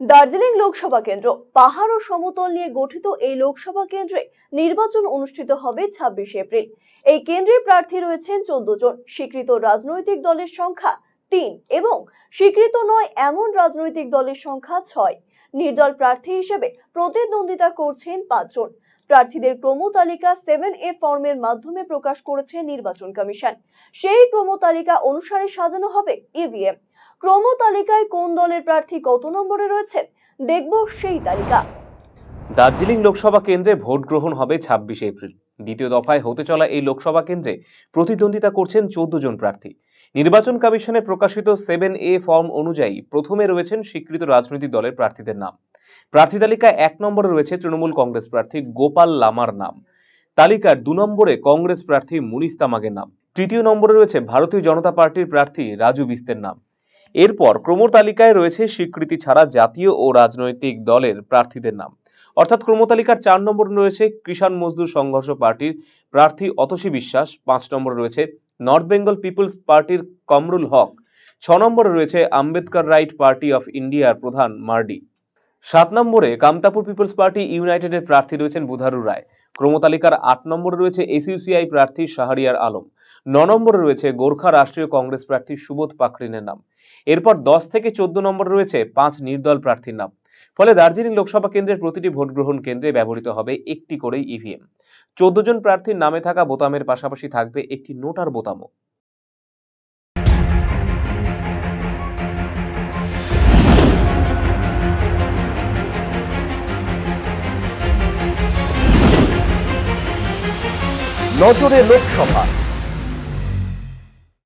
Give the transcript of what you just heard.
দার্জিলিং লোকসভা কেন্দ্র পাহাড় ও সমতল নিয়ে গঠিত এই লোকসভা কেন্দ্রে নির্বাচন অনুষ্ঠিত হবে 26 এপ্রিল। এই কেন্দ্রে প্রার্থী রয়েছেন 14 জন। স্বীকৃত রাজনৈতিক দলের সংখ্যা 3 এবং স্বীকৃত নয় এমন রাজনৈতিক দলের সংখ্যা 6। নির্দল প্রার্থী হিসেবে প্রতিদ্বন্দ্বিতা করছেন 5 জন। প্রার্থীদের ক্রম তালিকা 7A ফর্মের মাধ্যমে প্রকাশ করেছে নির্বাচন কমিশন। সেই ক্রম তালিকা অনুসারে সাজানো হবে ইভিএম। ক্রম তালিকায় কোন দলের প্রার্থী কত নম্বরে রয়েছেন দেখব সেই তালিকা। দার্জিলিং লোকসভা কেন্দ্রে ভোট গ্রহণ হবে 26 এপ্রিল। দ্বিতীয় দফায় হতে চলা এই লোকসভা কেন্দ্রে প্রতিদ্বন্দ্বিতা করছেন 14 জন প্রার্থী। নির্বাচন কমিশনের প্রকাশিত 7A ফর্ম অনুযায়ী প্রথমে রয়েছেন স্বীকৃত রাজনৈতিক দলের প্রার্থীদের নাম। প্রার্থী তালিকায় 1 নম্বরে রয়েছে তৃণমূল কংগ্রেস প্রার্থী গোপাল লামার নাম। তালিকার 2 নম্বরে কংগ্রেস প্রার্থী মুনিশ তামাগের নাম। তৃতীয় নম্বরে রয়েছে ভারতীয় জনতা পার্টির প্রার্থী রাজু বিস্তের নাম। এরপর ক্রম তালিকায় রয়েছে স্বীকৃতি ছাড়া জাতীয় ও রাজনৈতিক দলের প্রার্থীদের নাম। অর্থাৎ ক্রম তালিকার 4 নম্বরে রয়েছে কিষাণ মজদুর সংঘর্ষ পার্টির প্রার্থী অতসী বিশ্বাস, 5 নম্বরে রয়েছে নর্থ বেঙ্গল পিপলস পার্টির কমরুল হক, 6 নম্বরে রয়েছে আম্বেদকর রাইট পার্টি অফ ইন্ডিয়ার প্রধান মার্ডি, 7 নম্বরে কামতাপুর পিপলস পার্টি ইউনাইটেডের প্রার্থী রয়েছেন বুধারু রায়। ক্রম তালিকার 8 নম্বরে রয়েছে এসইউসিআই প্রার্থী শাহরিয়ার আলম। 9 নম্বরে রয়েছে গোর্খা রাষ্ট্রীয় কংগ্রেস প্রার্থী সুবোধ পাকরিনের নাম। এরপর 10 থেকে 14 নম্বরে রয়েছে 5 নির্দল প্রার্থীর নাম। ফলে দার্জিলিং লোকসভা কেন্দ্রের প্রতিটি ভোট গ্রহণ কেন্দ্রে ব্যবহৃত হবে একটি করেই ইভিএম। 14 জন প্রার্থীর নামে থাকা বোতামের পাশাপাশি থাকবে একটি নোটার বোতামও। নজরে লোকসভা।